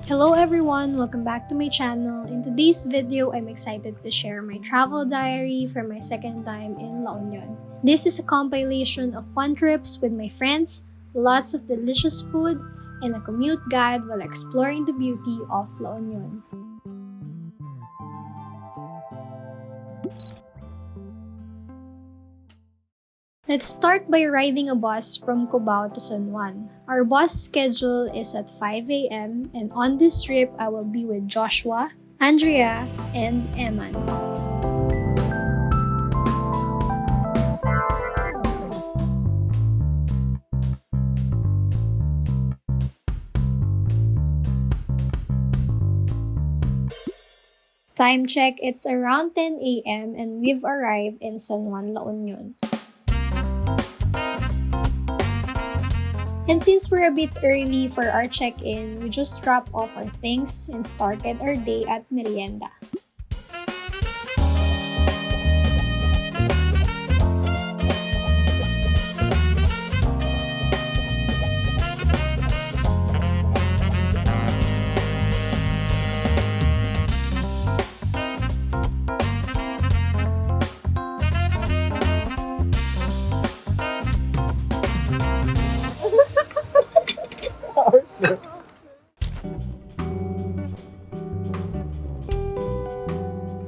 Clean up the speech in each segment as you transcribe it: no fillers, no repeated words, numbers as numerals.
Hello everyone! Welcome back to my channel. In today's video, I'm excited to share my travel diary for my second time in La Union. This is a compilation of fun trips with my friends, lots of delicious food, and a commute guide while exploring the beauty of La Union. Let's start by riding a bus from Cubao to San Juan. Our bus schedule is at 5 a.m. and on this trip, I will be with Joshua, Andrea, and Eman. Time check, it's around 10 a.m. and we've arrived in San Juan, La Union. And since we're a bit early for our check-in, we just dropped off our things and started our day at Miryinda.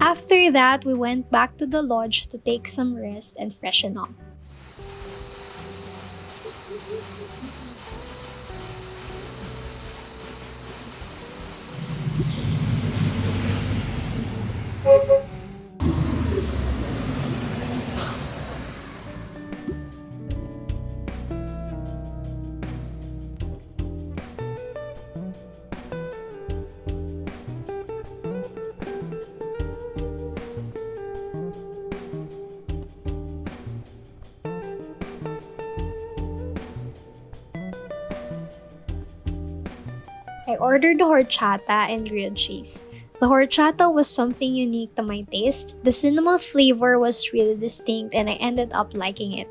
After that, we went back to the lodge to take some rest and freshen up. I ordered the horchata and grilled cheese. The horchata was something unique to my taste. The cinnamon flavor was really distinct and I ended up liking it.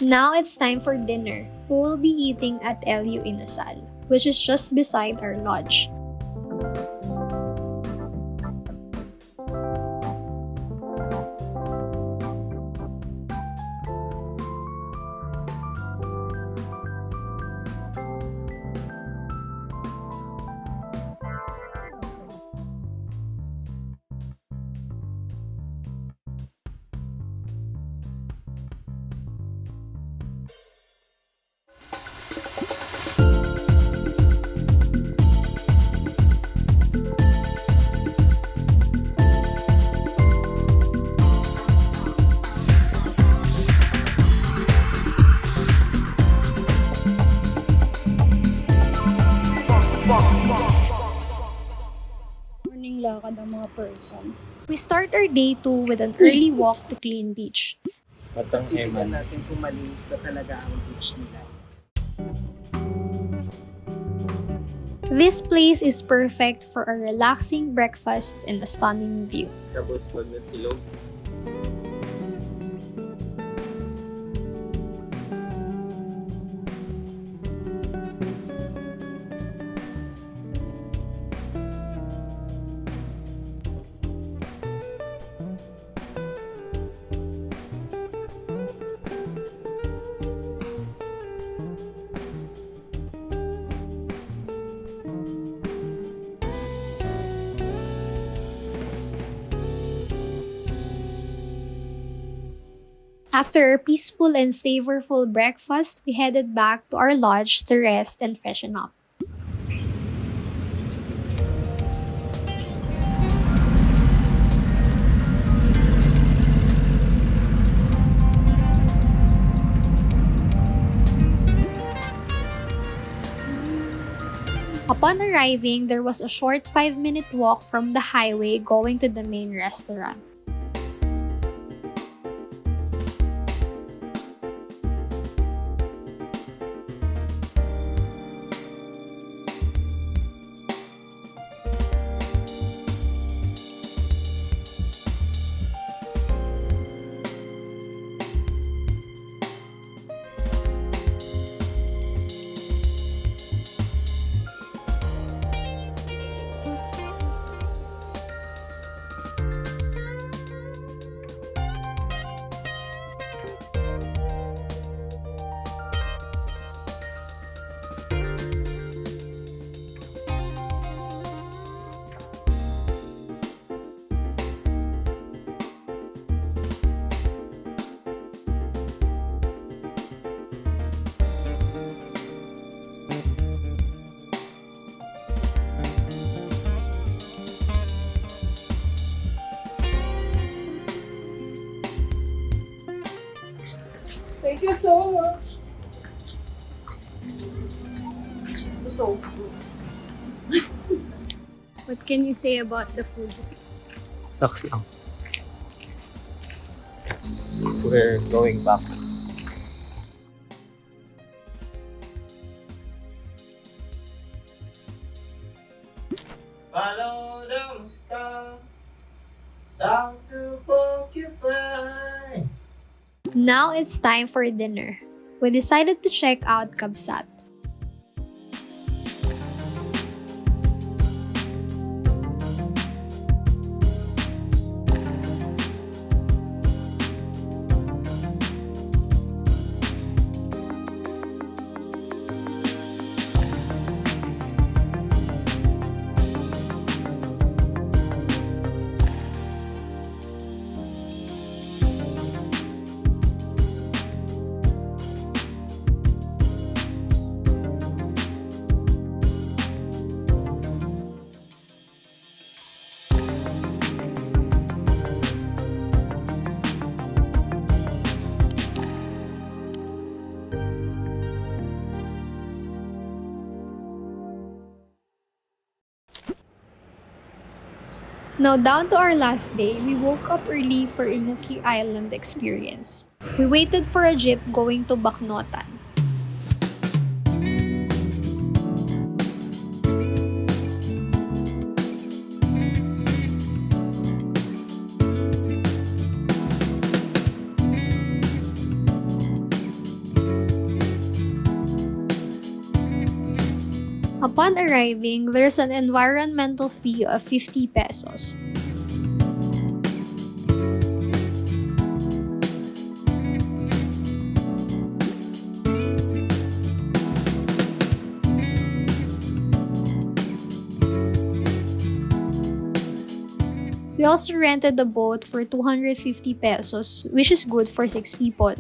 Now it's time for dinner. We will be eating at Elyu Inasal, which is just beside our lodge. Morning lakad ang mga person. We start our day 2 with an early walk to clean beach. Batang Tignan Eman. natin kung malinis ba talaga ang beach nila. This place is perfect for a relaxing breakfast and a stunning view. Tapos pag nagsilog. After a peaceful and flavorful breakfast, we headed back to our lodge to rest and freshen up. Upon arriving, there was a short 5-minute walk from the highway going to the main restaurant. Thank you so much. So good. What can you say about the food? Saks lang. We're going back. Follow the star down to Porcupine. Now it's time for dinner. We decided to check out Kabsat. Now down to our last day, we woke up early for Immuki Island experience. We waited for a jeep going to Baknotan. Upon arriving, there's an environmental fee of 50 pesos. We also rented the boat for 250 pesos, which is good for 6 people.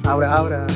Aura, aura.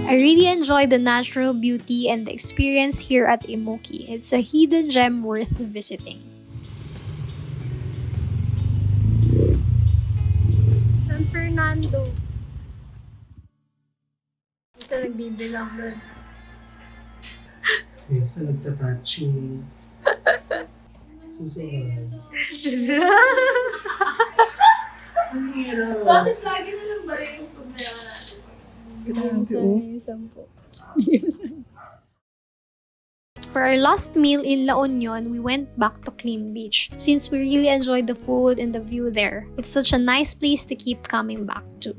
I really enjoy the natural beauty and the experience here at Immuki. It's a hidden gem worth visiting. San Fernando. Isa nagbibilang doon. Yes, nagtatouching. Susunod. Ang hirap. Bakit lagi na lang ba rin yung problema natin? For our last meal in La Union, we went back to Clean Beach since we really enjoyed the food and the view there. It's such a nice place to keep coming back to.